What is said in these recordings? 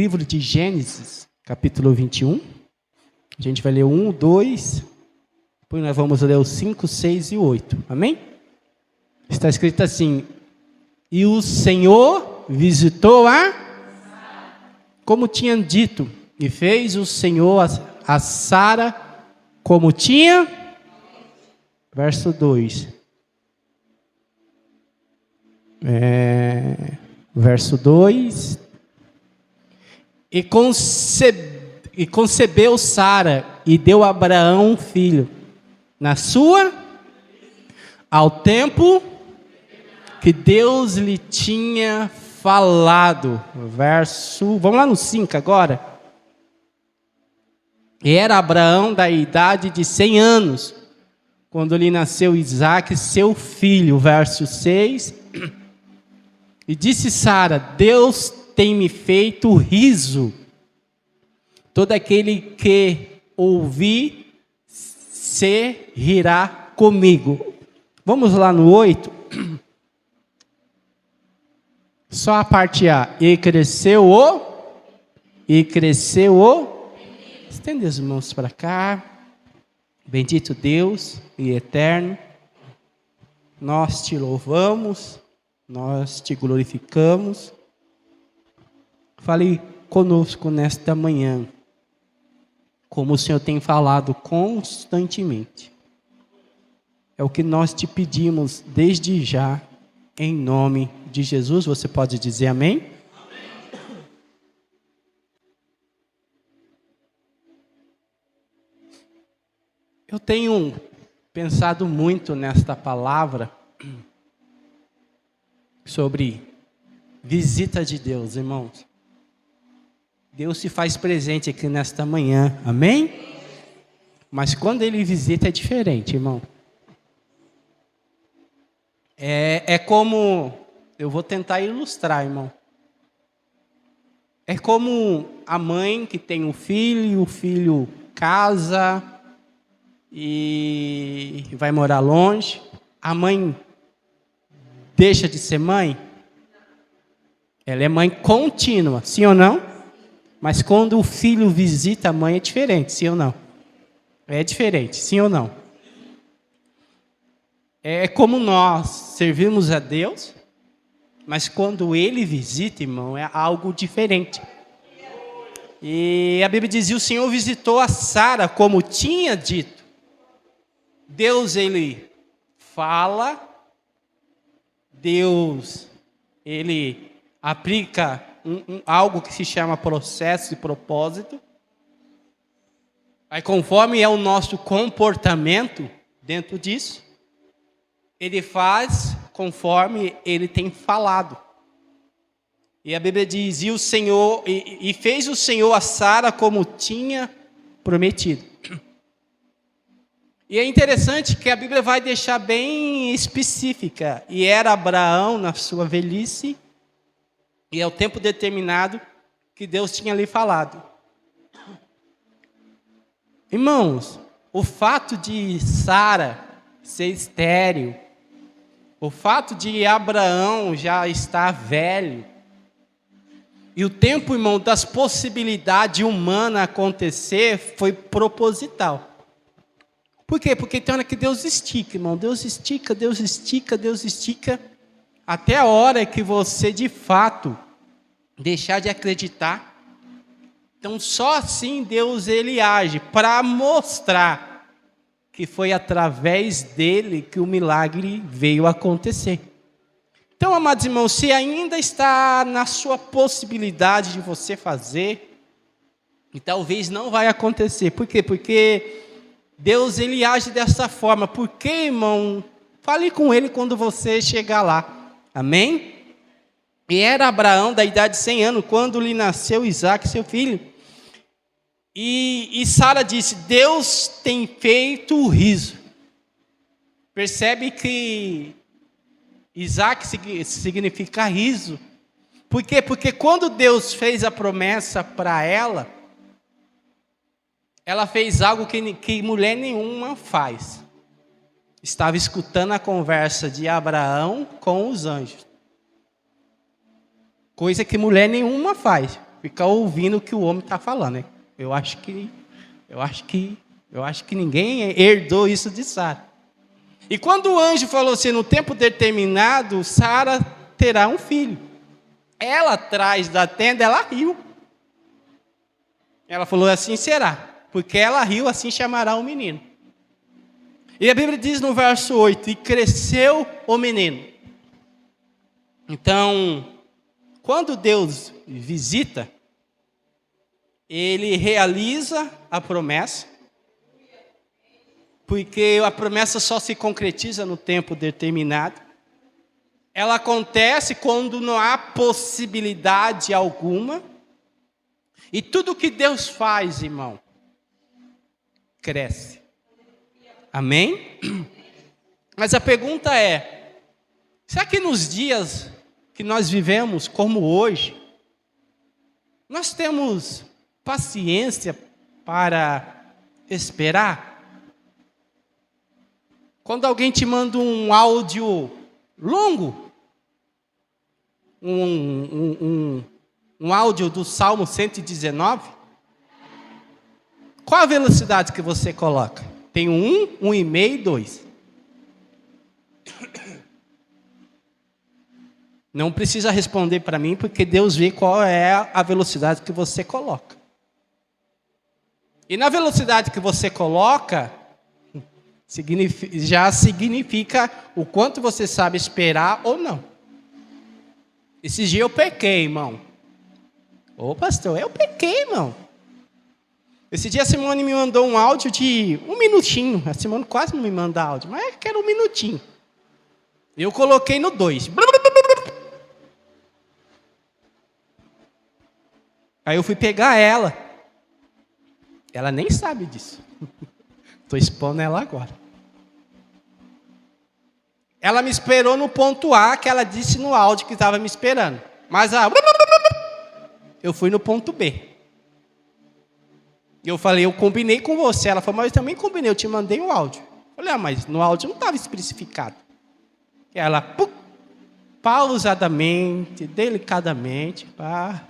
livro de Gênesis, capítulo 21. A gente vai ler o 1, 2, depois nós vamos ler os 5, 6 e 8. Amém? Está escrito assim: e o Senhor visitou como tinha dito, e fez o Senhor a Sara como tinha. Verso 2. Verso 2. E concebeu Sara e deu a Abraão um filho, ao tempo que Deus lhe tinha falado. Vamos lá no 5 agora. E era Abraão da idade de 100 anos, quando lhe nasceu Isaque, seu filho. Verso 6. E disse Sara: Deus tem me feito riso. Todo aquele que ouvir se rirá comigo. Vamos lá no 8. Só a parte A. E cresceu o. Estende as mãos para cá. Bendito Deus e eterno, nós te louvamos, nós te glorificamos. Fale conosco nesta manhã, como o Senhor tem falado constantemente. É o que nós te pedimos desde já, em nome de Jesus. Você pode dizer amém? Amém. Eu tenho pensado muito nesta palavra sobre visita de Deus, irmãos. Deus se faz presente aqui nesta manhã, amém? Mas quando Ele visita é diferente, irmão. É como, eu vou tentar ilustrar, irmão. É como a mãe que tem um filho, e o filho casa e vai morar longe. A mãe deixa de ser mãe? Ela é mãe contínua, sim ou não? Mas quando o filho visita a mãe é diferente, sim ou não? É diferente, sim ou não? É como nós servimos a Deus, mas quando Ele visita, irmão, é algo diferente. E a Bíblia dizia: o Senhor visitou a Sara como tinha dito. Deus, Ele fala, Deus, Ele aplica algo que se chama processo e propósito. Aí, conforme é o nosso comportamento dentro disso, Ele faz conforme Ele tem falado. E a Bíblia diz: e o Senhor, e fez o Senhor a Sara como tinha prometido. E é interessante que a Bíblia vai deixar bem específica. E era Abraão na sua velhice, e é o tempo determinado que Deus tinha lhe falado. Irmãos, o fato de Sara ser estéril, o fato de Abraão já estar velho, e o tempo, irmão, das possibilidades humanas acontecer foi proposital. Por quê? Porque tem hora que Deus estica, irmão. Deus estica, Deus estica, Deus estica, até a hora que você, de fato, deixar de acreditar. Então, só assim Deus, Ele age, para mostrar que foi através dele que o milagre veio acontecer. Então, amados irmãos, se ainda está na sua possibilidade de você fazer, e talvez não vai acontecer. Por quê? Porque Deus, Ele age dessa forma. Por quê, irmão? Fale com Ele quando você chegar lá. Amém? E era Abraão da idade de 100 anos, quando lhe nasceu Isaque, seu filho. E Sara disse: Deus tem feito o riso. Percebe que Isaque significa riso. Por quê? Porque quando Deus fez a promessa para ela fez algo que mulher nenhuma faz. Estava escutando a conversa de Abraão com os anjos. Coisa que mulher nenhuma faz. ficar ouvindo o que o homem está falando, né? Eu acho que ninguém herdou isso de Sara. E quando o anjo falou assim, no tempo determinado, Sara terá um filho. Ela atrás da tenda, ela riu. Ela falou, assim será. Porque ela riu, assim chamará o menino. E a Bíblia diz no verso 8, e cresceu o menino. Então, quando Deus visita, Ele realiza a promessa, porque a promessa só se concretiza no tempo determinado. Ela acontece quando não há possibilidade alguma. E tudo que Deus faz, irmão, cresce. Amém? Mas a pergunta é, será que nos dias que nós vivemos, como hoje, nós temos paciência para esperar? Quando alguém te manda um áudio longo, um áudio do Salmo 119, qual a velocidade que você coloca? Tem 1, 1,5, 2. Não precisa responder para mim, porque Deus vê qual é a velocidade que você coloca. E na velocidade que você coloca, já significa o quanto você sabe esperar ou não. Esses dias eu pequei, irmão. Ô pastor, eu pequei, irmão. Esse dia a Simone me mandou um áudio de 1 minutinho. A Simone quase não me manda áudio, mas que era 1 minutinho. Eu coloquei no 2. Aí eu fui pegar ela. Ela nem sabe disso. Estou expondo ela agora. Ela me esperou no ponto A, que ela disse no áudio que estava me esperando. Mas eu fui no ponto B. E eu falei, eu combinei com você. Ela falou, mas eu também combinei, eu te mandei o áudio. Eu falei, mas no áudio não estava especificado. E ela, pausadamente, delicadamente, pá.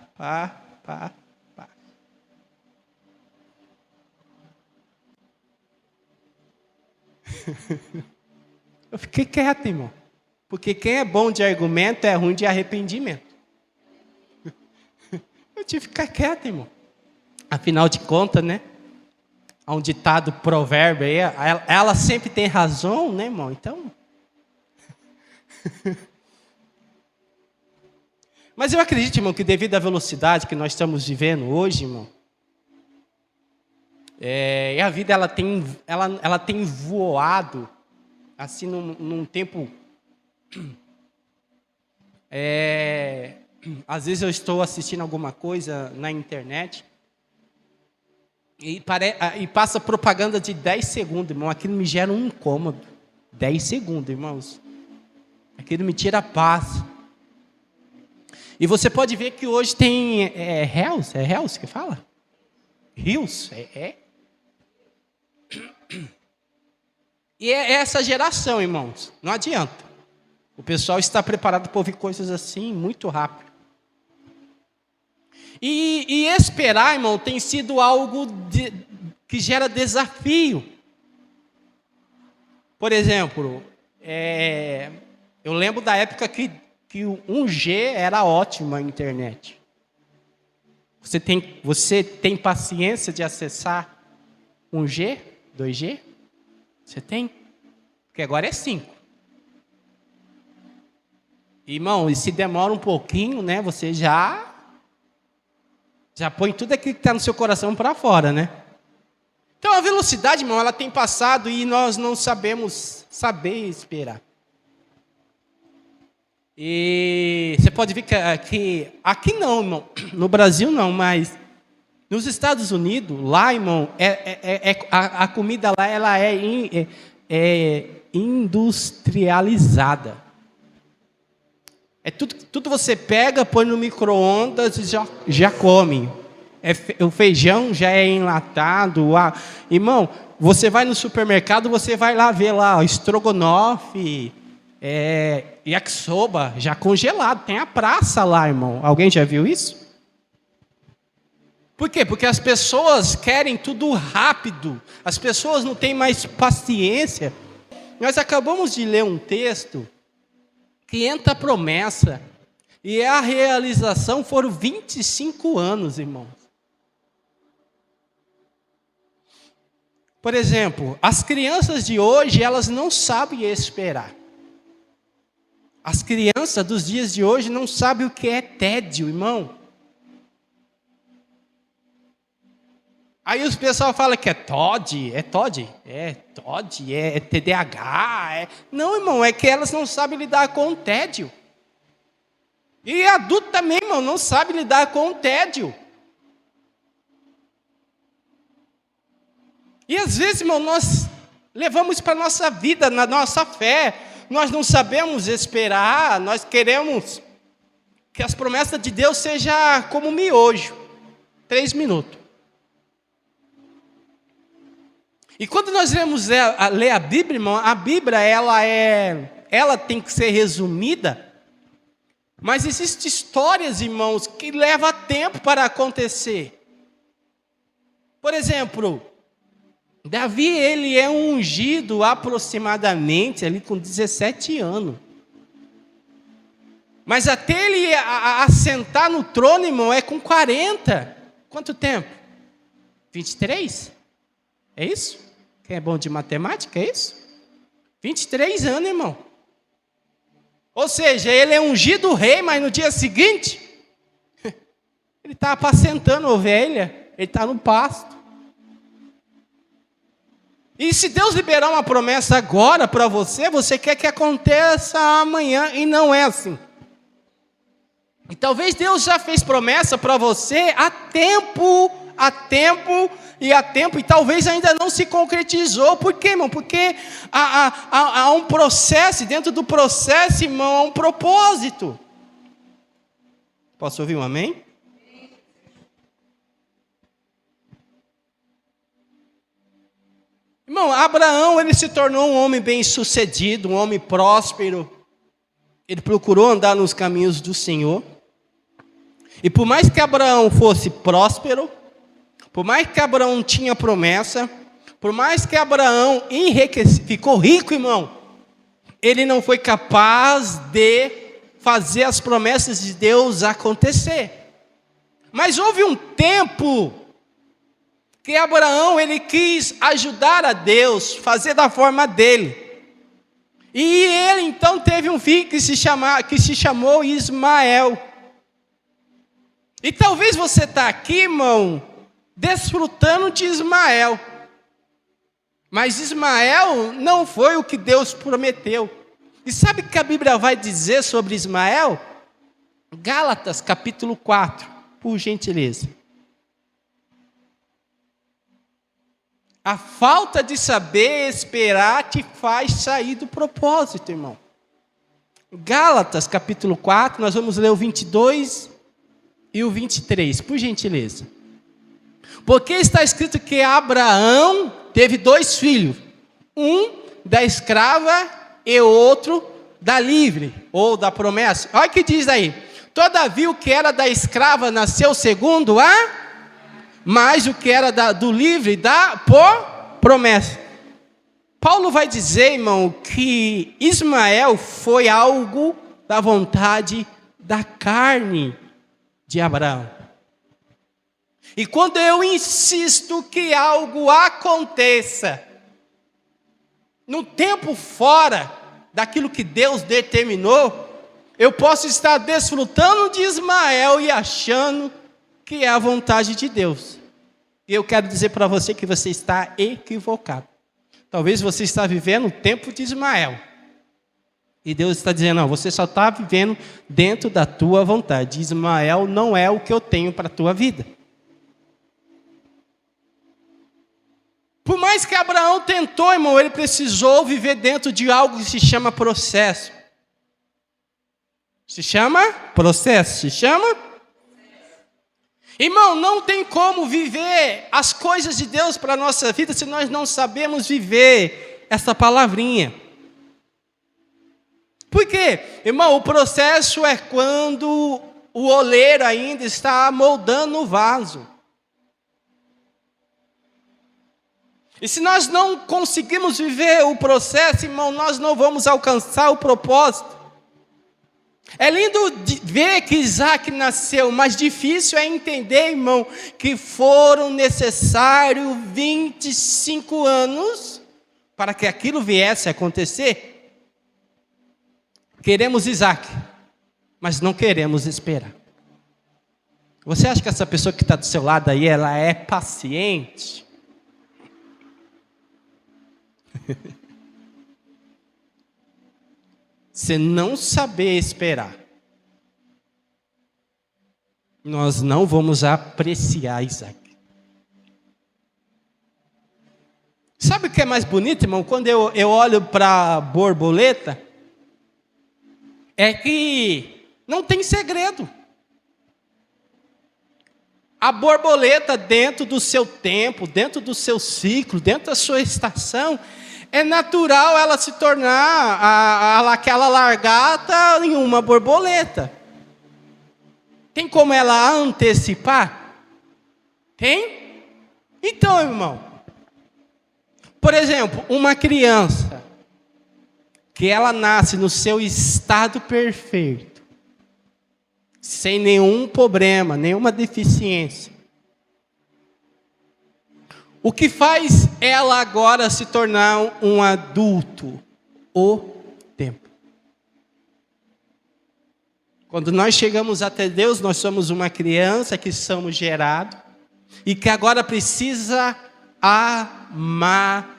Eu fiquei quieto, irmão. Porque quem é bom de argumento é ruim de arrependimento. Eu tive que ficar quieto, irmão. Afinal de contas, né? Há um ditado, provérbio aí. Ela sempre tem razão, né, irmão? Então. Mas eu acredito, irmão, que devido à velocidade que nós estamos vivendo hoje, irmão, e a vida ela tem voado assim num tempo. Às vezes eu estou assistindo alguma coisa na internet e passa propaganda de 10 segundos, irmão. Aquilo me gera um incômodo. 10 segundos, irmãos. Aquilo me tira a paz. E você pode ver que hoje tem Reels, é Reels que fala? Reels, E é essa geração, irmãos. Não adianta. O pessoal está preparado para ouvir coisas assim muito rápido. E esperar, irmão, tem sido algo que gera desafio. Por exemplo, eu lembro da época que o 1G era ótima a internet. Você tem paciência de acessar 1G, 2G? Você tem? Porque agora é 5. Irmão, e se demora um pouquinho, né? Você já põe tudo aquilo que está no seu coração para fora, né? Então a velocidade, irmão, ela tem passado e nós não sabemos esperar. E você pode ver que aqui não, irmão, no Brasil não, mas nos Estados Unidos, lá, irmão, a comida lá ela é industrializada. Tudo você pega, põe no micro-ondas e já come. O feijão já é enlatado. Irmão, você vai no supermercado, você vai lá ver lá, estrogonofe, yakisoba, já congelado. Tem a praça lá, irmão. Alguém já viu isso? Por quê? Porque as pessoas querem tudo rápido, as pessoas não têm mais paciência. Nós acabamos de ler um texto que entra a promessa, e a realização foram 25 anos, irmãos. Por exemplo, as crianças de hoje, elas não sabem esperar. As crianças dos dias de hoje não sabem o que é tédio, irmão. Aí os pessoal falam que é TOD, é TDAH. Não, irmão, é que elas não sabem lidar com o tédio. E adulto também, irmão, não sabe lidar com o tédio. E às vezes, irmão, nós levamos para a nossa vida, na nossa fé, nós não sabemos esperar, nós queremos que as promessas de Deus sejam como miojo, 3 minutos. E quando nós ler a Bíblia, irmão, a Bíblia ela tem que ser resumida, mas existem histórias, irmãos, que levam tempo para acontecer. Por exemplo, Davi, ele é ungido aproximadamente ali com 17 anos. Mas até ele assentar no trono, irmão, é com 40. Quanto tempo? 23? É isso? Quem é bom de matemática, é isso? 23 anos, irmão. Ou seja, ele é ungido rei, mas no dia seguinte, ele está apacentando a ovelha, ele está no pasto. E se Deus liberar uma promessa agora para você, você quer que aconteça amanhã, e não é assim. E talvez Deus já fez promessa para você há tempo, e talvez ainda não se concretizou. Por quê, irmão? Porque há um processo, e dentro do processo, irmão, há um propósito. Posso ouvir um amém? Irmão, Abraão, ele se tornou um homem bem-sucedido, um homem próspero. Ele procurou andar nos caminhos do Senhor. E por mais que Abraão fosse próspero, por mais que Abraão tinha promessa, por mais que Abraão ficou rico, irmão, ele não foi capaz de fazer as promessas de Deus acontecer. Mas houve um tempo que Abraão, ele quis ajudar a Deus, fazer da forma dele. E ele então teve um filho que se chamou Ismael. E talvez você está aqui, irmão, desfrutando de Ismael. Mas Ismael não foi o que Deus prometeu. E sabe o que a Bíblia vai dizer sobre Ismael? Gálatas capítulo 4, por gentileza. A falta de saber esperar te faz sair do propósito, irmão. Gálatas capítulo 4, nós vamos ler o 22 e o 23, por gentileza. Porque está escrito que Abraão teve 2 filhos, um da escrava e outro da livre, ou da promessa. Olha o que diz aí. Todavia o que era da escrava nasceu segundo mas o que era do livre por promessa. Paulo vai dizer, irmão, que Ismael foi algo da vontade da carne de Abraão. E quando eu insisto que algo aconteça no tempo fora daquilo que Deus determinou, eu posso estar desfrutando de Ismael e achando que é a vontade de Deus. E eu quero dizer para você que você está equivocado. Talvez você está vivendo o tempo de Ismael. E Deus está dizendo, não, você só está vivendo dentro da tua vontade. Ismael não é o que eu tenho para a tua vida. Por mais que Abraão tentou, irmão, ele precisou viver dentro de algo que se chama processo. Se chama processo, se chama? Irmão, não tem como viver as coisas de Deus para a nossa vida se nós não sabemos viver essa palavrinha. Por quê? Irmão, o processo é quando o oleiro ainda está moldando o vaso. E se nós não conseguimos viver o processo, irmão, nós não vamos alcançar o propósito. É lindo ver que Isaac nasceu, mas difícil é entender, irmão, que foram necessários 25 anos para que aquilo viesse a acontecer. Queremos Isaac, mas não queremos esperar. Você acha que essa pessoa que está do seu lado aí, ela é paciente? Você não saber esperar, nós não vamos apreciar Isaac. Sabe o que é mais bonito, irmão? Quando eu olho para a borboleta, é que não tem segredo. A borboleta, dentro do seu tempo, dentro do seu ciclo, dentro da sua estação, é natural ela se tornar aquela largata em uma borboleta. Tem como ela antecipar? Tem? Então, irmão, por exemplo, uma criança que ela nasce no seu estado perfeito, sem nenhum problema, nenhuma deficiência. O que faz ela agora se tornar um adulto? O tempo. Quando nós chegamos até Deus, nós somos uma criança que somos gerados e que agora precisa amadurecer,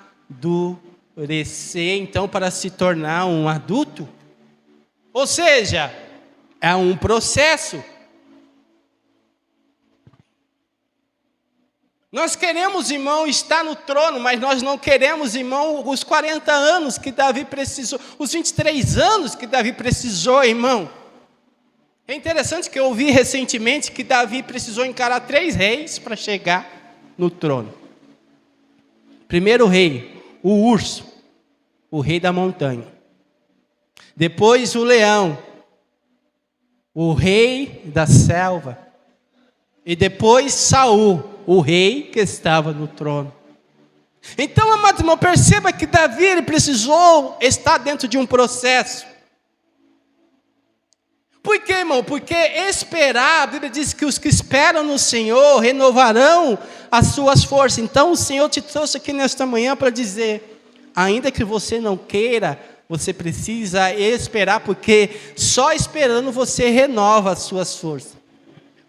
então, para se tornar um adulto. Ou seja, é um processo. Nós queremos, irmão, estar no trono, mas nós não queremos, irmão, os 40 anos que Davi precisou, os 23 anos que Davi precisou, irmão. É interessante que eu ouvi recentemente que Davi precisou encarar 3 reis para chegar no trono. Primeiro rei, o urso, o rei da montanha. Depois o leão, o rei da selva. E depois Saul, o rei que estava no trono. Então, amado irmão, perceba que Davi ele precisou estar dentro de um processo. Por quê, irmão? Porque esperar, a Bíblia diz que os que esperam no Senhor renovarão as suas forças. Então, o Senhor te trouxe aqui nesta manhã para dizer, ainda que você não queira, você precisa esperar, porque só esperando você renova as suas forças.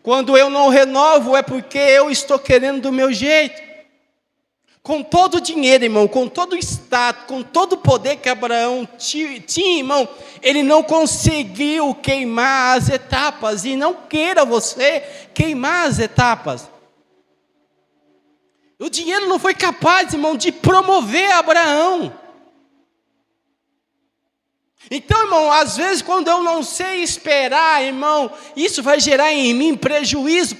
Quando eu não renovo, é porque eu estou querendo do meu jeito. Com todo o dinheiro, irmão, com todo o status, com todo o poder que Abraão tinha, irmão, ele não conseguiu queimar as etapas. E não queira você queimar as etapas. O dinheiro não foi capaz, irmão, de promover Abraão. Então, irmão, às vezes quando eu não sei esperar, irmão, isso vai gerar em mim prejuízo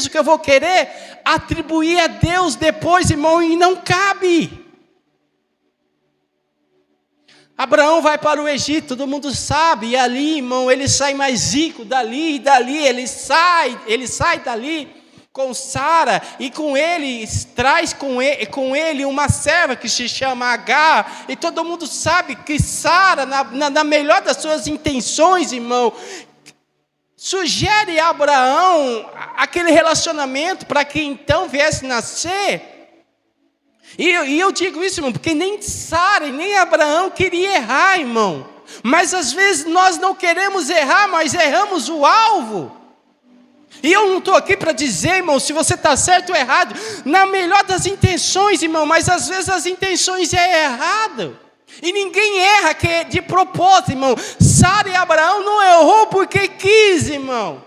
que eu vou querer atribuir a Deus depois, irmão, e não cabe. Abraão vai para o Egito, todo mundo sabe, e ali, irmão, ele sai mais rico, dali, ele sai dali com Sara, e com ele, traz com ele uma serva que se chama Agar, e todo mundo sabe que Sara, na melhor das suas intenções, irmão, sugere a Abraão aquele relacionamento para que então viesse nascer. E eu digo isso, irmão, porque nem Sara e nem Abraão queria errar, irmão, mas às vezes nós não queremos errar, mas erramos o alvo. E eu não estou aqui para dizer, irmão, se você está certo ou errado, na melhor das intenções, irmão, mas às vezes as intenções é errado. E ninguém erra que é de propósito, irmão. Sara e Abraão não errou porque quis, irmão.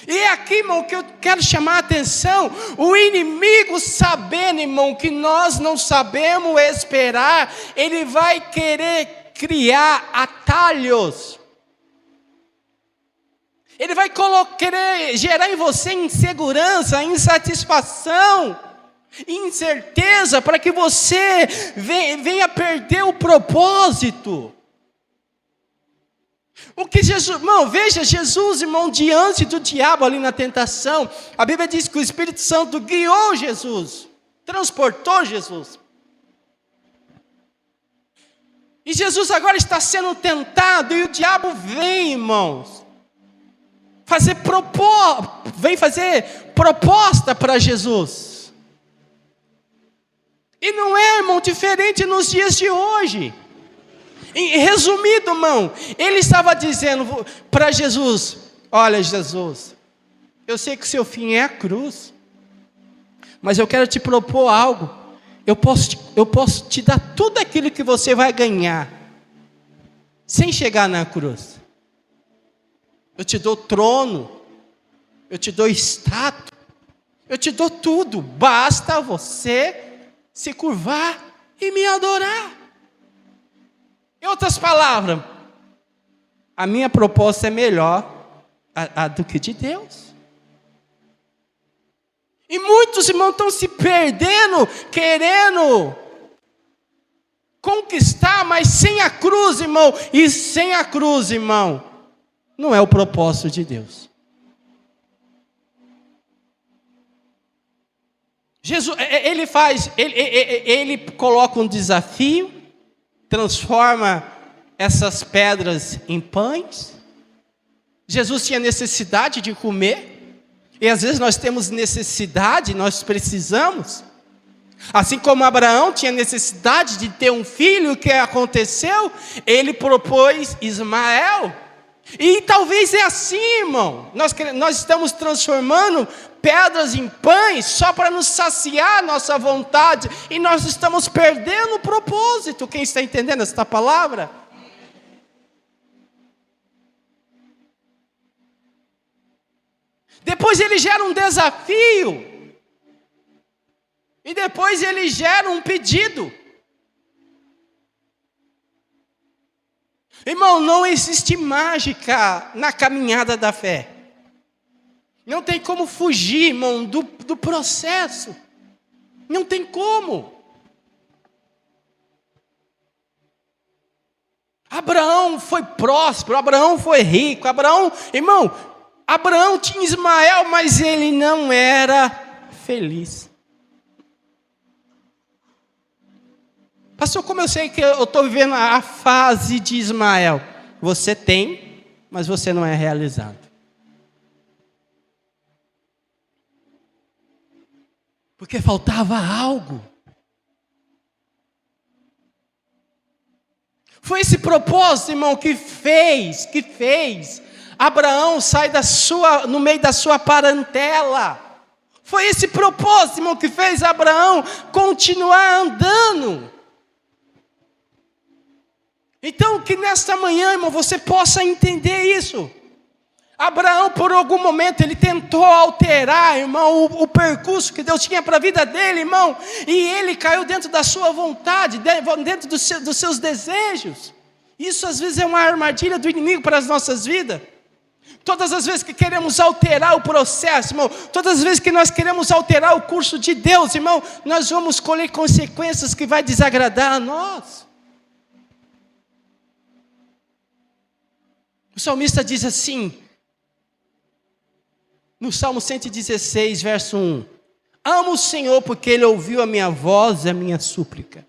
E é aqui, irmão, que eu quero chamar a atenção. O inimigo, sabendo, irmão, que nós não sabemos esperar, ele vai querer criar atalhos. Ele vai querer gerar em você insegurança, insatisfação, incerteza, para que você venha perder o propósito. O que Jesus, irmão, veja Jesus, irmão, diante do diabo ali na tentação. A Bíblia diz que o Espírito Santo guiou Jesus, transportou Jesus. E Jesus agora está sendo tentado e o diabo vem, irmãos, vem fazer proposta para Jesus. E não é, irmão, diferente nos dias de hoje. Resumido, irmão, ele estava dizendo para Jesus: olha, Jesus, eu sei que o seu fim é a cruz, mas eu quero te propor algo. Eu posso te dar tudo aquilo que você vai ganhar, sem chegar na cruz. Eu te dou trono, eu te dou status, eu te dou tudo, basta você se curvar e me adorar. Em outras palavras, a minha proposta é melhor do que de Deus. E muitos irmãos estão se perdendo, querendo conquistar, mas sem a cruz, irmão. E sem a cruz, irmão, não é o propósito de Deus. Jesus, ele coloca um desafio, transforma essas pedras em pães. Jesus tinha necessidade de comer. E às vezes nós temos necessidade, nós precisamos. Assim como Abraão tinha necessidade de ter um filho, o que aconteceu? Ele propôs Ismael. E talvez é assim, irmão. Nós estamos transformando pedras em pães só para nos saciar nossa vontade. E nós estamos perdendo o propósito. Quem está entendendo esta palavra? Depois ele gera um desafio. E depois ele gera um pedido. Irmão, não existe mágica na caminhada da fé. Não tem como fugir, irmão, do processo. Não tem como. Abraão foi próspero, Abraão foi rico, Abraão tinha Ismael, mas ele não era feliz. Pastor, como eu sei que eu estou vivendo a fase de Ismael? Você tem, mas você não é realizado. Porque faltava algo. Foi esse propósito, irmão, que fez Abraão sair no meio da sua parentela. Foi esse propósito, irmão, que fez Abraão continuar andando. Então, que nesta manhã, irmão, você possa entender isso. Abraão, por algum momento, ele tentou alterar, irmão, o percurso que Deus tinha para a vida dele, irmão. E ele caiu dentro da sua vontade, dentro dos seus desejos. Isso, às vezes, é uma armadilha do inimigo para as nossas vidas. Todas as vezes que queremos alterar o processo, irmão, todas as vezes que nós queremos alterar o curso de Deus, irmão, nós vamos colher consequências que vai desagradar a nós. O salmista diz assim, no Salmo 116, verso 1: amo o Senhor porque Ele ouviu a minha voz e a minha súplica.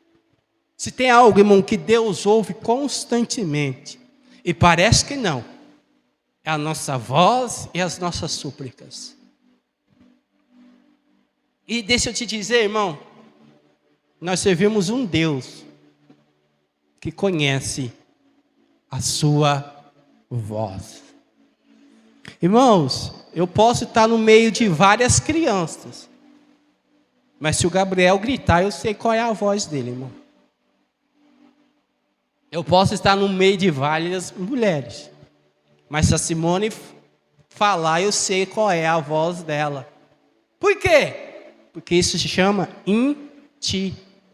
Se tem algo, irmão, que Deus ouve constantemente, e parece que não, é a nossa voz e as nossas súplicas. E deixa eu te dizer, irmão, nós servimos um Deus que conhece a sua voz. Irmãos, eu posso estar no meio de várias crianças, mas se o Gabriel gritar, eu sei qual é a voz dele, irmão. Eu posso estar no meio de várias mulheres, mas se a Simone falar, eu sei qual é a voz dela. Por quê? Porque isso se chama intimidade.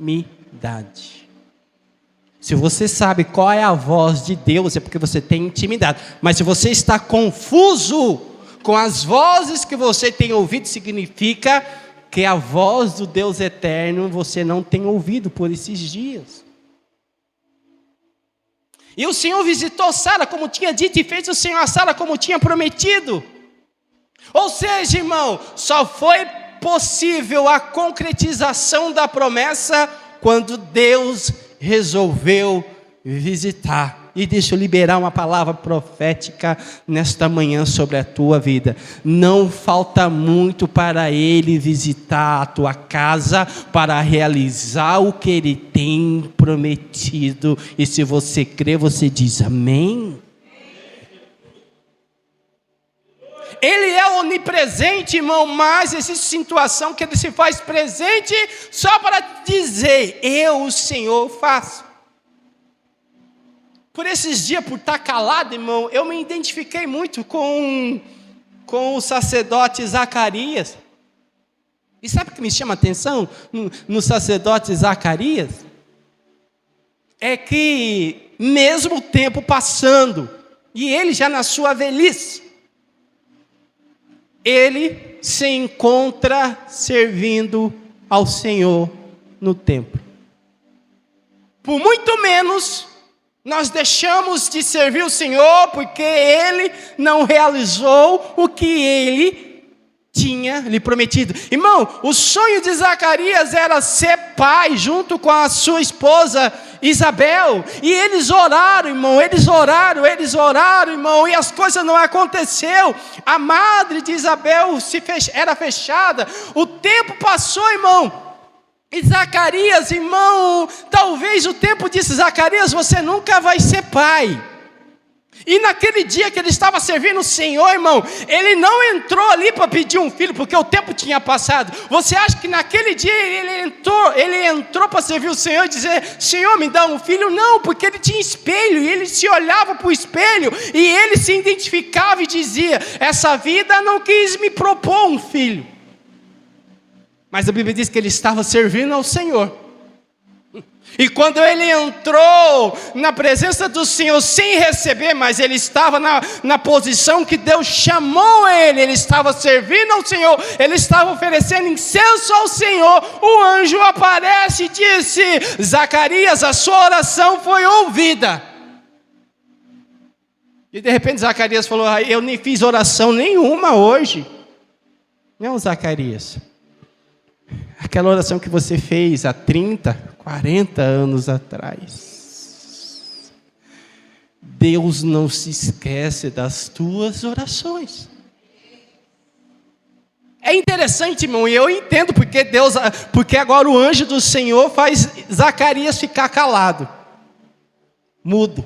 Se você sabe qual é a voz de Deus, é porque você tem intimidade. Mas se você está confuso com as vozes que você tem ouvido, significa que a voz do Deus eterno você não tem ouvido por esses dias. E o Senhor visitou Sara como tinha dito e fez o Senhor a Sara como tinha prometido. Ou seja, irmão, só foi possível a concretização da promessa quando Deus resolveu visitar. E deixa eu liberar uma palavra profética nesta manhã sobre a tua vida. Não falta muito para Ele visitar a tua casa, para realizar o que Ele tem prometido. E se você crê, você diz amém. Ele é onipresente, irmão, mas existe situação que Ele se faz presente só para dizer, eu, o Senhor, faço. Por esses dias, por estar calado, irmão, eu me identifiquei muito com o sacerdote Zacarias. E sabe o que me chama a atenção no sacerdote Zacarias? É que, mesmo o tempo passando, e ele já na sua velhice, ele se encontra servindo ao Senhor no templo. Por muito menos, nós deixamos de servir o Senhor porque Ele não realizou o que Ele tinha lhe prometido. Irmão, o sonho de Zacarias era ser pai junto com a sua esposa Isabel. E eles oraram, irmão, eles oraram, irmão, e as coisas não aconteceram. A madre de Isabel era fechada. O tempo passou, irmão. E Zacarias, irmão, talvez o tempo disse, Zacarias, você nunca vai ser pai. E naquele dia que ele estava servindo o Senhor, irmão, ele não entrou ali para pedir um filho, porque o tempo tinha passado. Você acha que naquele dia ele entrou para servir o Senhor e dizer, Senhor, me dá um filho? Não, porque ele tinha espelho, e ele se olhava para o espelho, e ele se identificava e dizia, essa vida não quis me propor um filho. Mas a Bíblia diz que ele estava servindo ao Senhor. E quando ele entrou na presença do Senhor sem receber, mas ele estava na posição que Deus chamou ele estava servindo ao Senhor, ele estava oferecendo incenso ao Senhor, o anjo aparece e disse, Zacarias, a sua oração foi ouvida. E de repente Zacarias falou, eu nem fiz oração nenhuma hoje. Não, Zacarias. Aquela oração que você fez há 30, 40 anos atrás. Deus não se esquece das tuas orações. É interessante, irmão, e eu entendo porque agora o anjo do Senhor faz Zacarias ficar calado, mudo.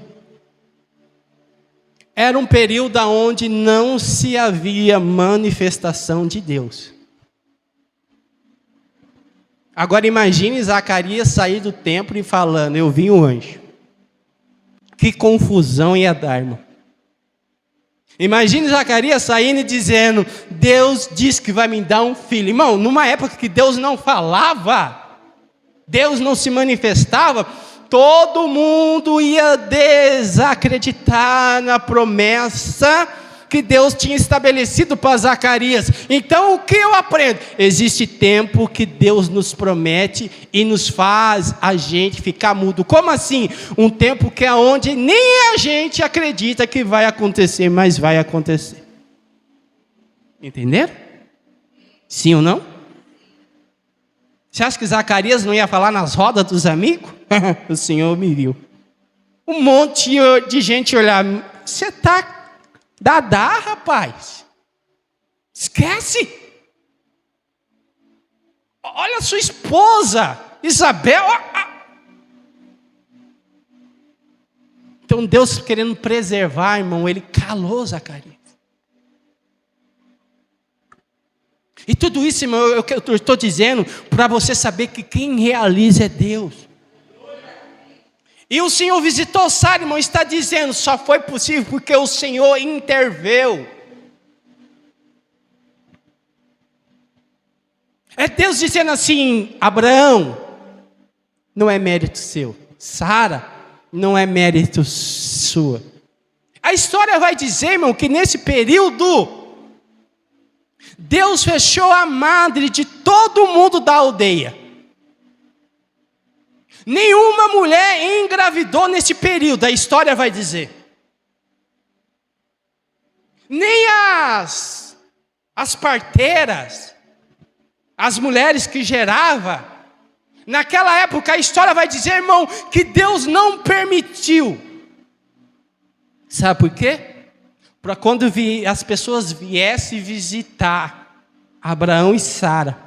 Era um período onde não se havia manifestação de Deus. Agora imagine Zacarias sair do templo e falando, eu vi um anjo. Que confusão ia dar, irmão. Imagine Zacarias saindo e dizendo, Deus disse que vai me dar um filho. Irmão, numa época que Deus não falava, Deus não se manifestava, todo mundo ia desacreditar na promessa que Deus tinha estabelecido para Zacarias. Então o que eu aprendo? Existe tempo que Deus nos promete e nos faz a gente ficar mudo. Como assim? Um tempo que é onde nem a gente acredita que vai acontecer, mas vai acontecer. Entenderam? Sim ou não? Você acha que Zacarias não ia falar nas rodas dos amigos? O Senhor me viu. Um monte de gente olhar, você está dadá, rapaz. Esquece. Olha a sua esposa, Isabel. Então Deus querendo preservar, irmão, Ele calou Zacarias. E tudo isso, irmão, eu estou dizendo para você saber que quem realiza é Deus. E o Senhor visitou Sara, irmão, está dizendo, só foi possível porque o Senhor interveio. É Deus dizendo assim, Abraão, não é mérito seu. Sara, não é mérito sua. A história vai dizer, irmão, que nesse período, Deus fechou a madre de todo mundo da aldeia. Nenhuma mulher engravidou nesse período, a história vai dizer. Nem as parteiras, as mulheres que geravam. Naquela época a história vai dizer, irmão, que Deus não permitiu. Sabe por quê? Para quando as pessoas viessem visitar Abraão e Sara,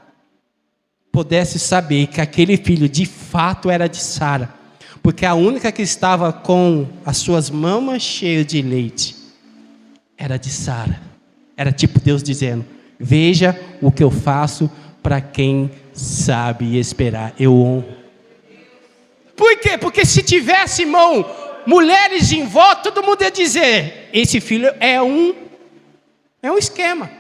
pudesse saber que aquele filho de fato era de Sara, porque a única que estava com as suas mamas cheias de leite era de Sara. Era tipo Deus dizendo: veja o que eu faço para quem sabe esperar, eu honro. Por quê? Porque se tivesse, irmão, mulheres em volta, todo mundo ia dizer: esse filho é um esquema.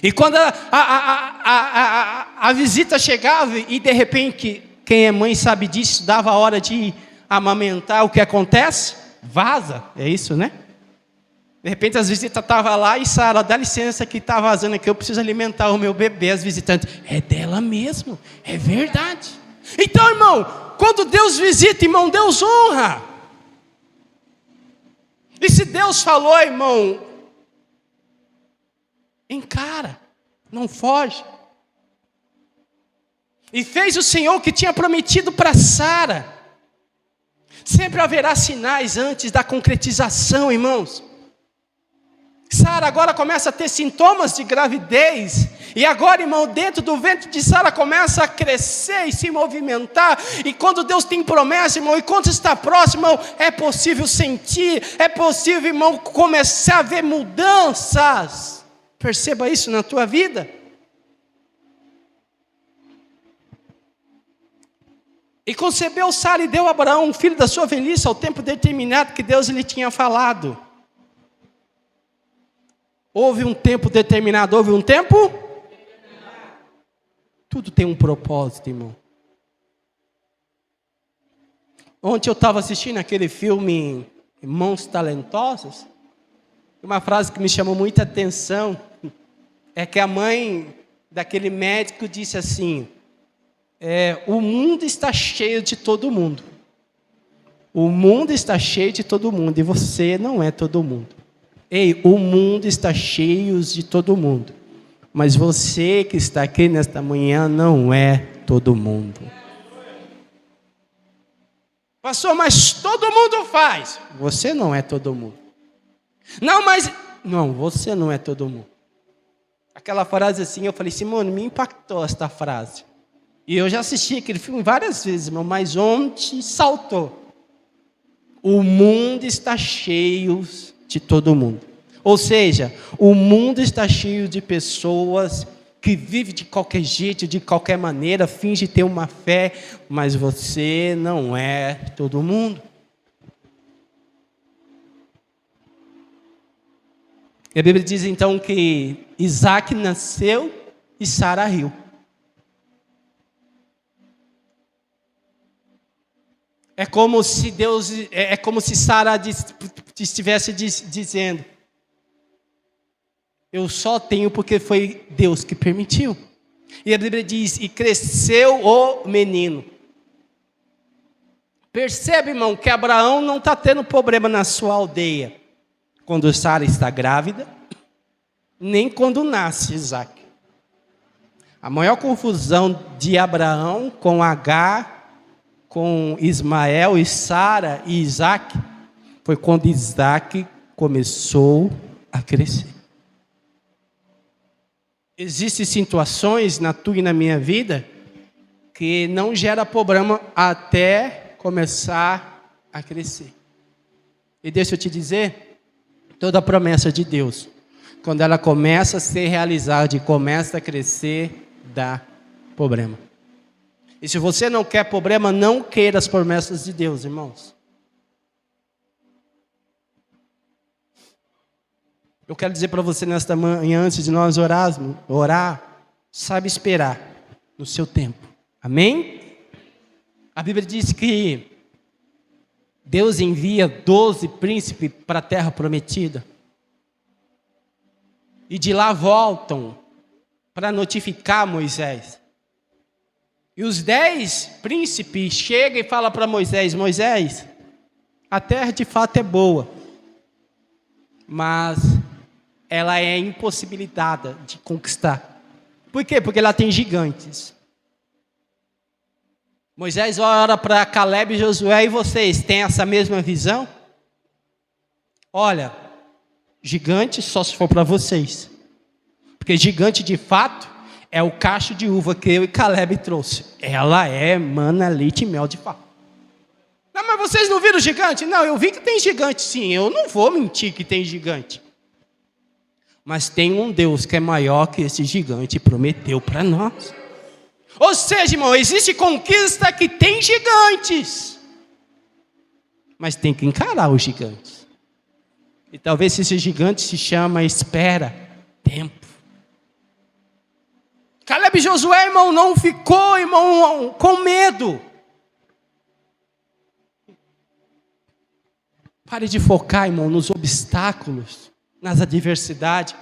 E quando a visita chegava e de repente, quem é mãe sabe disso, dava a hora de amamentar, o que acontece? Vaza, é isso, né? De repente as visitas estavam lá e Sara, dá licença que está vazando aqui, eu preciso alimentar o meu bebê. As visitantes, é dela mesmo, é verdade. Então, irmão, quando Deus visita, irmão, Deus honra. E se Deus falou, irmão, encara, não foge. E fez o Senhor o que tinha prometido para Sara. Sempre haverá sinais antes da concretização, irmãos. Sara agora começa a ter sintomas de gravidez. E agora, irmão, dentro do ventre de Sara começa a crescer e se movimentar. E quando Deus tem promessa, irmão, e quando está próximo, irmão, é possível sentir, é possível, irmão, começar a ver mudanças. Perceba isso na tua vida. E concebeu Sara e deu a Abraão um filho da sua velhice ao tempo determinado que Deus lhe tinha falado. Houve um tempo determinado, houve um tempo? Tudo tem um propósito, irmão. Ontem eu estava assistindo aquele filme Mãos Talentosas. Uma frase que me chamou muita atenção é que a mãe daquele médico disse assim: o mundo está cheio de todo mundo. O mundo está cheio de todo mundo e você não é todo mundo. Ei, o mundo está cheio de todo mundo, mas você que está aqui nesta manhã não é todo mundo. Pastor, mas todo mundo faz. Você não é todo mundo. Não, você não é todo mundo. Aquela frase assim, eu falei, Simone, me impactou esta frase. E eu já assisti aquele filme várias vezes, irmão, mas ontem saltou. O mundo está cheio de todo mundo. Ou seja, o mundo está cheio de pessoas que vivem de qualquer jeito, de qualquer maneira, finge ter uma fé, mas você não é todo mundo. E a Bíblia diz então que Isaac nasceu e Sara riu. É como se Sara estivesse dizendo: eu só tenho porque foi Deus que permitiu. E a Bíblia diz: e cresceu o menino. Percebe, irmão, que Abraão não está tendo problema na sua aldeia quando Sara está grávida, nem quando nasce Isaac. A maior confusão de Abraão com Agar, com Ismael e Sara e Isaac, foi quando Isaac começou a crescer. Existem situações na tua e na minha vida que não gera problema até começar a crescer. E deixa eu te dizer, toda promessa de Deus, quando ela começa a ser realizada e começa a crescer, dá problema. E se você não quer problema, não queira as promessas de Deus, irmãos. Eu quero dizer para você nesta manhã, antes de nós orar, sabe esperar no seu tempo. Amém? A Bíblia diz que Deus envia 12 príncipes para a terra prometida. E de lá voltam para notificar Moisés. E os 10 príncipes chegam e falam para Moisés: Moisés, a terra de fato é boa, mas ela é impossibilitada de conquistar. Por quê? Porque ela tem gigantes. Moisés ora para Caleb e Josué: e vocês têm essa mesma visão? Olha, gigante só se for para vocês. Porque gigante de fato é o cacho de uva que eu e Caleb trouxe. Ela é mana, leite e mel de fato. Não, mas vocês não viram gigante? Não, eu vi que tem gigante sim. Eu não vou mentir que tem gigante. Mas tem um Deus que é maior que esse gigante e prometeu para nós. Ou seja, irmão, existe conquista que tem gigantes. Mas tem que encarar os gigantes. E talvez esse gigante se chama espera, tempo. Caleb e Josué, irmão, não ficou, irmão, com medo. Pare de focar, irmão, nos obstáculos, nas adversidades.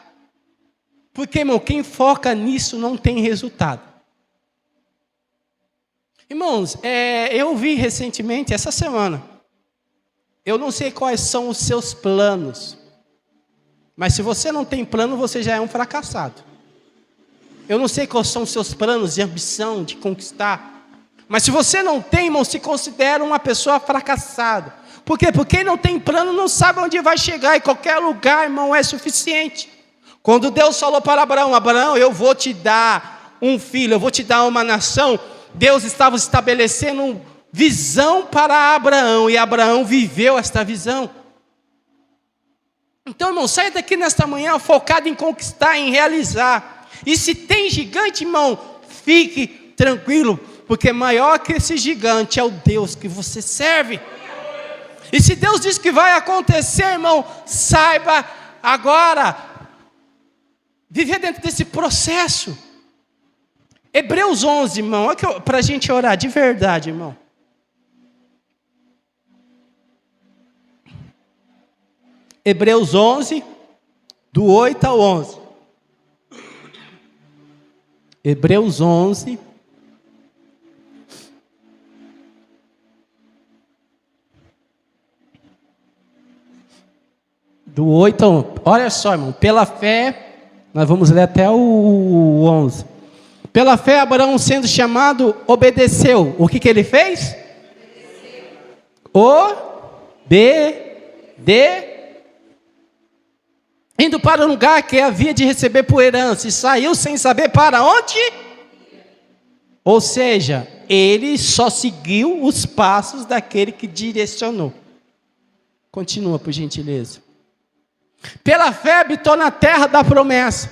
Porque, irmão, quem foca nisso não tem resultado. Irmãos, eu vi recentemente, essa semana, eu não sei quais são os seus planos, mas se você não tem plano, você já é um fracassado. Eu não sei quais são os seus planos de ambição, de conquistar, mas se você não tem, irmão, se considera uma pessoa fracassada. Por quê? Porque quem não tem plano não sabe onde vai chegar, e qualquer lugar, irmão, é suficiente. Quando Deus falou para Abraão: Abraão, eu vou te dar um filho, eu vou te dar uma nação, Deus estava estabelecendo visão para Abraão, e Abraão viveu esta visão. Então, irmão, saia daqui nesta manhã focado em conquistar, em realizar. E se tem gigante, irmão, fique tranquilo, porque maior que esse gigante é o Deus que você serve. E se Deus diz que vai acontecer, irmão, saiba agora viver dentro desse processo. Hebreus 11, irmão, para a gente orar de verdade, irmão. Hebreus 11, do 8 ao 11. Hebreus 11. Do 8 ao 11. Olha só, irmão. Pela fé, nós vamos ler até o 11. Pela fé, Abraão, sendo chamado, obedeceu. O que ele fez? Indo para o lugar que havia de receber por herança, e saiu sem saber para onde. Ou seja, ele só seguiu os passos daquele que direcionou. Continua, por gentileza. Pela fé habitou na terra da promessa,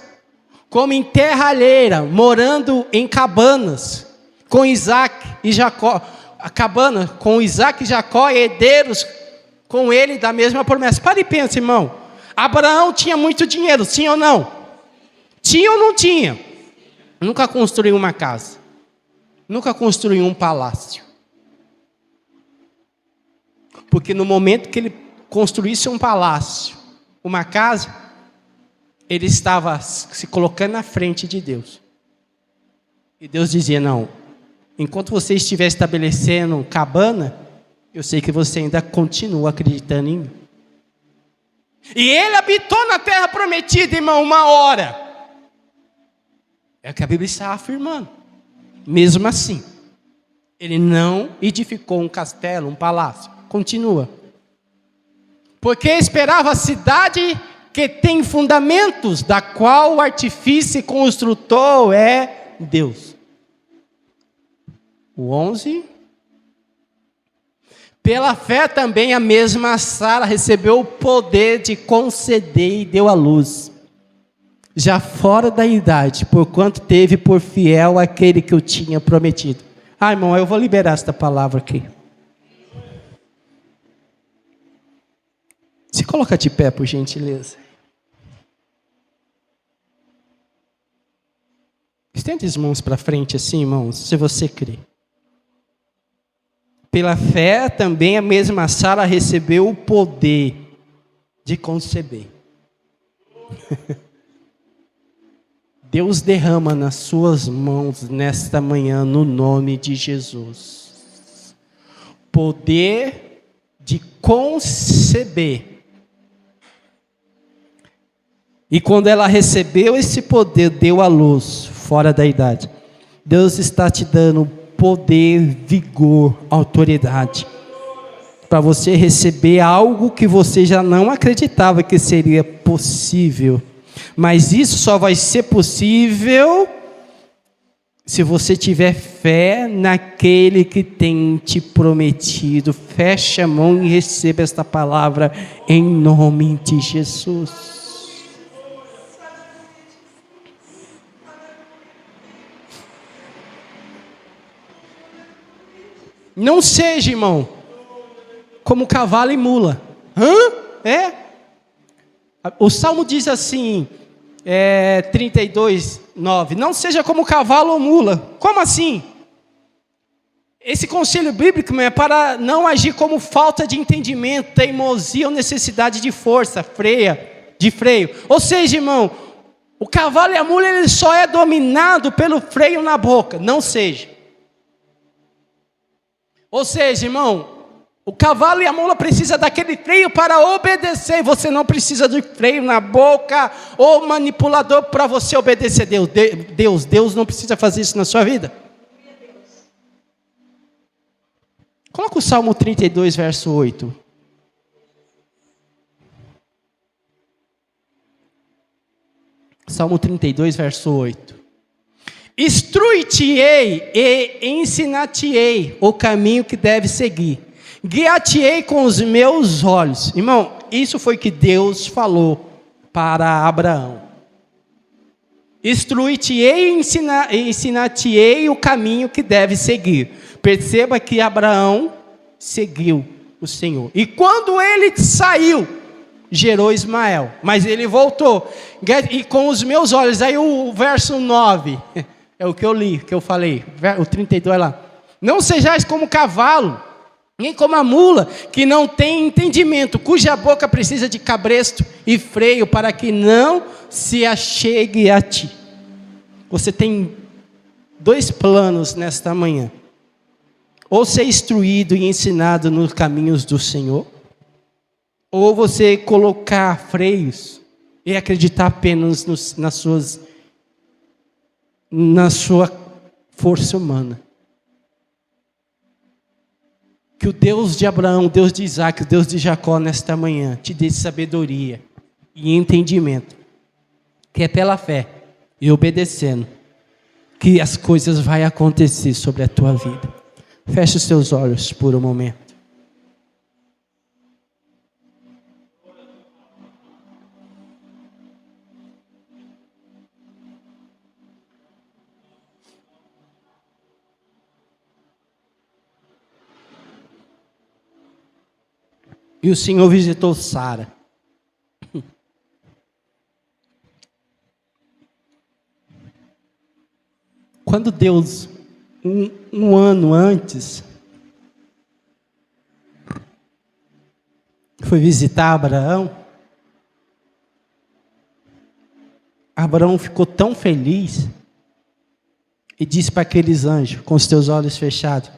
como em terra alheira, morando em cabanas, com Isaac e Jacó. A cabana com Isaac e Jacó, herdeiros com ele da mesma promessa. Para e pensa, irmão. Abraão tinha muito dinheiro, sim ou não? Tinha ou não tinha? Nunca construiu uma casa. Nunca construiu um palácio. Porque no momento que ele construísse um palácio, uma casa, ele estava se colocando na frente de Deus. E Deus dizia: não, enquanto você estiver estabelecendo cabana, eu sei que você ainda continua acreditando em mim. E ele habitou na terra prometida, irmão, uma hora. É o que a Bíblia está afirmando. Mesmo assim, ele não edificou um castelo, um palácio. Continua. Porque esperava a cidade que tem fundamentos, da qual o artifício e construtor é Deus. O 11. Pela fé também a mesma Sara recebeu o poder de conceder e deu à luz, já fora da idade, porquanto teve por fiel aquele que o tinha prometido. Irmão, eu vou liberar esta palavra aqui. Se coloca de pé, por gentileza. Estende as mãos para frente assim, irmãos, se você crê. Pela fé também a mesma Sara recebeu o poder de conceber. Deus derrama nas suas mãos nesta manhã, no nome de Jesus, poder de conceber. E quando ela recebeu esse poder, deu à luz, fora da idade. Deus está te dando poder, vigor, autoridade, para você receber algo que você já não acreditava que seria possível. Mas isso só vai ser possível se você tiver fé naquele que tem te prometido. Feche a mão e receba esta palavra em nome de Jesus. Não seja, irmão, como cavalo e mula. O Salmo diz assim, 32:9, não seja como cavalo ou mula. Como assim? Esse conselho bíblico é para não agir como falta de entendimento, teimosia ou necessidade de força, de freio. Ou seja, irmão, o cavalo e a mula ele só é dominado pelo freio na boca. Não seja. Ou seja, irmão, o cavalo e a mula precisam daquele freio para obedecer. Você não precisa de freio na boca ou manipulador para você obedecer Deus não precisa fazer isso na sua vida. Coloca o Salmo 32, verso 8. Salmo 32, verso 8. Instrui-te-ei e ensinar-te-ei o caminho que deve seguir. Guiar-te-ei com os meus olhos. Irmão, isso foi que Deus falou para Abraão. Instrui-te-ei e ensinar-te-ei o caminho que deve seguir. Perceba que Abraão seguiu o Senhor. E quando ele saiu, gerou Ismael. Mas ele voltou. E com os meus olhos, aí o verso 9... É o que eu li, que eu falei, o 32 lá. Não sejais como cavalo, nem como a mula, que não tem entendimento, cuja boca precisa de cabresto e freio, para que não se achegue a ti. Você tem dois planos nesta manhã. Ou ser instruído e ensinado nos caminhos do Senhor, ou você colocar freios e acreditar apenas na sua força humana. Que o Deus de Abraão, o Deus de Isaac, o Deus de Jacó nesta manhã te dê sabedoria e entendimento, que é pela fé e obedecendo que as coisas vão acontecer sobre a tua vida. Feche os teus olhos por um momento. E o Senhor visitou Sara. Quando Deus, um ano antes, foi visitar Abraão, Abraão ficou tão feliz e disse para aqueles anjos, com os teus olhos fechados: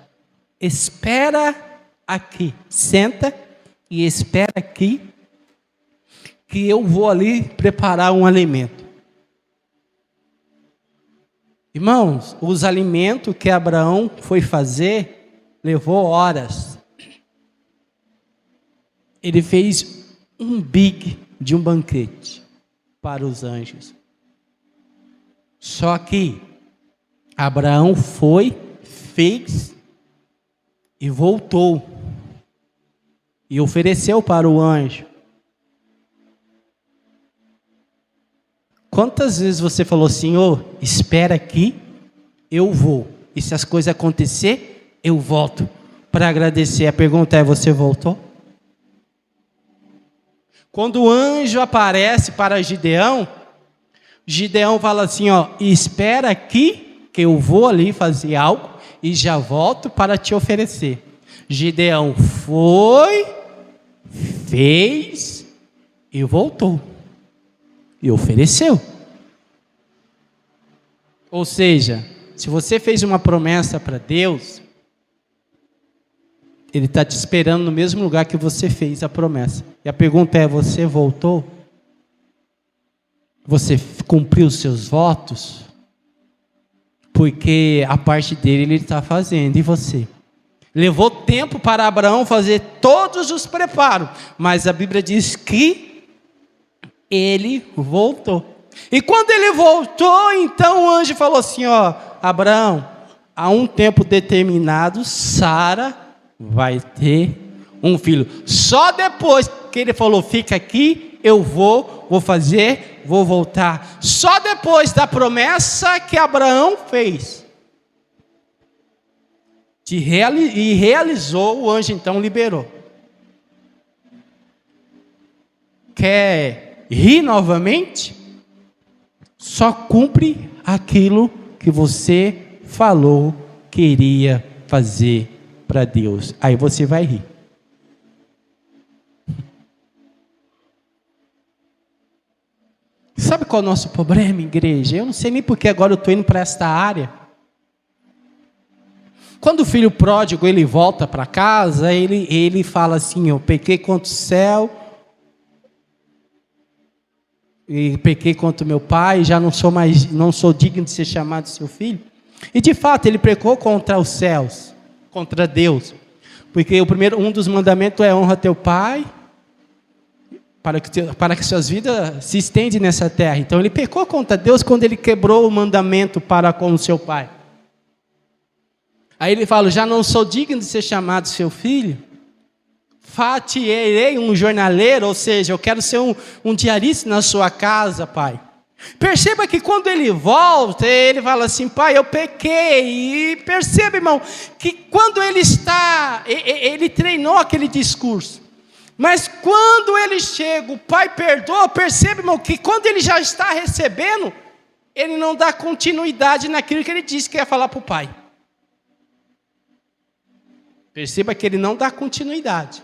espera aqui, senta e espera aqui, que eu vou ali preparar um alimento. Irmãos, os alimentos que Abraão foi fazer, levou horas. Ele fez um banquete para os anjos. Só que Abraão foi, fez e voltou. E ofereceu para o anjo. Quantas vezes você falou: Senhor, espera aqui, eu vou. E se as coisas acontecer, eu volto para agradecer. A pergunta é: você voltou? Quando o anjo aparece para Gideão, Gideão fala assim: espera aqui, que eu vou ali fazer algo e já volto para te oferecer. Gideão foi, fez e voltou. E ofereceu. Ou seja, se você fez uma promessa para Deus, Ele está te esperando no mesmo lugar que você fez a promessa. E a pergunta é: você voltou? Você cumpriu os seus votos? Porque a parte dele Ele está fazendo, e você? Levou tempo para Abraão fazer todos os preparos, mas a Bíblia diz que ele voltou. E quando ele voltou, então o anjo falou assim: ó, Abraão, há um tempo determinado, Sara vai ter um filho. Só depois que ele falou: fica aqui, eu vou fazer, vou voltar. Só depois da promessa que Abraão fez. E realizou, o anjo então liberou. Quer rir novamente? Só cumpre aquilo que você falou que iria fazer para Deus. Aí você vai rir. Sabe qual é o nosso problema, igreja? Eu não sei nem porque agora eu estou indo para esta área. Quando o filho pródigo ele volta para casa, ele fala assim: eu pequei contra o céu, e pequei contra o meu pai, já não sou digno de ser chamado seu filho. E de fato ele pecou contra os céus, contra Deus, porque um dos mandamentos é: honra teu pai, para que suas vidas se estendem nessa terra. Então ele pecou contra Deus quando ele quebrou o mandamento para com o seu pai. Aí ele fala: já não sou digno de ser chamado seu filho, far-te-ei um jornaleiro, ou seja, eu quero ser um diarista na sua casa, pai. Perceba que quando ele volta, ele fala assim: pai, eu pequei. E perceba, irmão, que quando ele treinou aquele discurso, mas quando ele chega, o pai perdoa. Perceba, irmão, que quando ele já está recebendo, ele não dá continuidade naquilo que ele disse que ia falar para o pai. Perceba que ele não dá continuidade.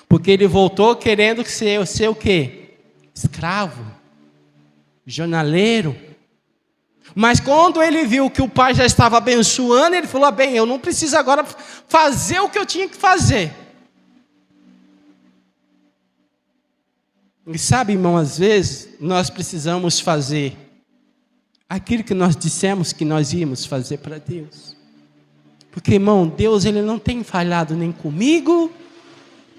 Porque ele voltou querendo ser o quê? Escravo. Jornaleiro. Mas quando ele viu que o pai já estava abençoando, ele falou: bem, eu não preciso agora fazer o que eu tinha que fazer. E sabe, irmão, às vezes nós precisamos fazer aquilo que nós dissemos que nós íamos fazer para Deus. Porque, irmão, Deus ele não tem falhado nem comigo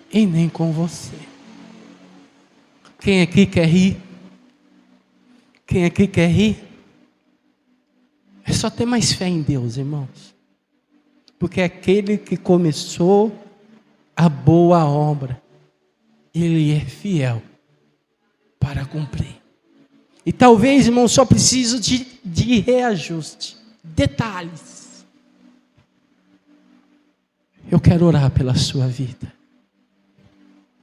e nem com você. Quem aqui quer rir? Quem aqui quer rir? É só ter mais fé em Deus, irmãos. Porque aquele que começou a boa obra, Ele é fiel para cumprir. E talvez, irmão, só preciso de reajuste, detalhes. Eu quero orar pela sua vida.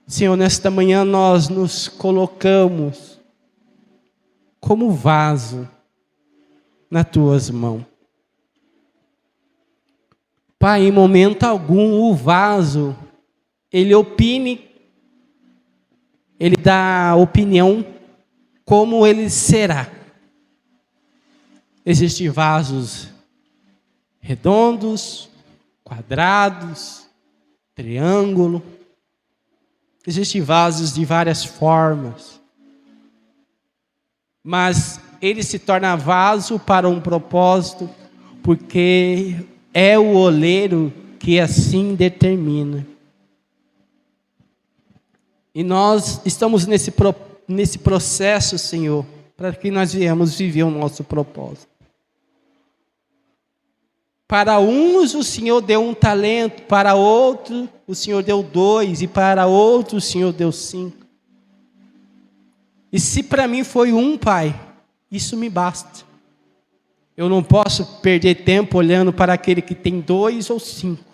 Senhor, nesta manhã nós nos colocamos como vaso nas tuas mãos. Pai, em momento algum o vaso, ele dá opinião como ele será. Existem vasos redondos, quadrados, triângulo. Existem vasos de várias formas. Mas ele se torna vaso para um propósito, porque é o oleiro que assim determina. E nós estamos nesse processo, Senhor, para que nós viemos viver o nosso propósito. Para uns o Senhor deu um talento, para outro o Senhor deu 2, e para outro o Senhor deu 5. E se para mim foi 1, Pai, isso me basta. Eu não posso perder tempo olhando para aquele que tem 2 ou 5.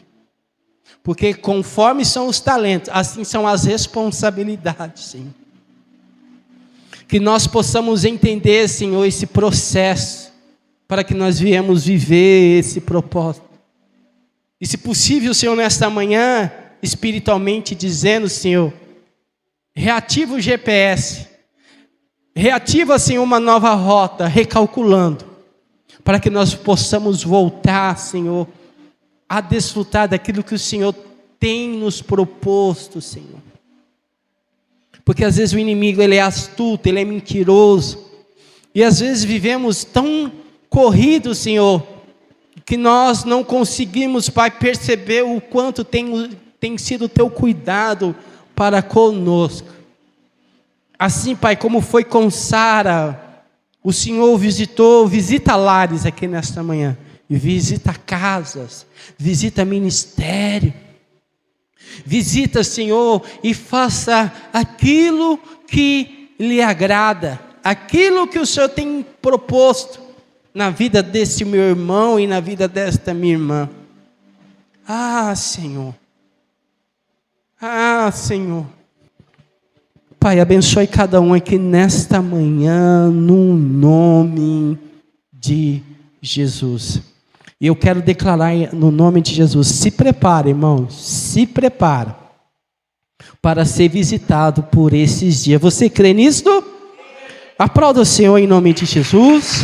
Porque conforme são os talentos, assim são as responsabilidades, Senhor. Que nós possamos entender, Senhor, esse processo, para que nós viemos viver esse propósito. E se possível, Senhor, nesta manhã, espiritualmente dizendo, Senhor, reativa o GPS, reativa, Senhor, uma nova rota, recalculando, para que nós possamos voltar, Senhor, a desfrutar daquilo que o Senhor tem nos proposto, Senhor. Porque às vezes o inimigo, ele é astuto, ele é mentiroso, e às vezes vivemos tão corridos, Senhor, que nós não conseguimos, Pai, perceber o quanto tem sido o teu cuidado para conosco. Assim, Pai, como foi com Sara, o Senhor visita lares aqui nesta manhã, e visita casas, visita ministério, visita, Senhor, e faça aquilo que lhe agrada, aquilo que o Senhor tem proposto na vida desse meu irmão e na vida desta minha irmã. Ah, Senhor. Ah, Senhor. Pai, abençoe cada um aqui nesta manhã, no nome de Jesus. E eu quero declarar no nome de Jesus, se prepare, irmãos, se prepara para ser visitado por esses dias. Você crê nisso? Aplauda o Senhor em nome de Jesus.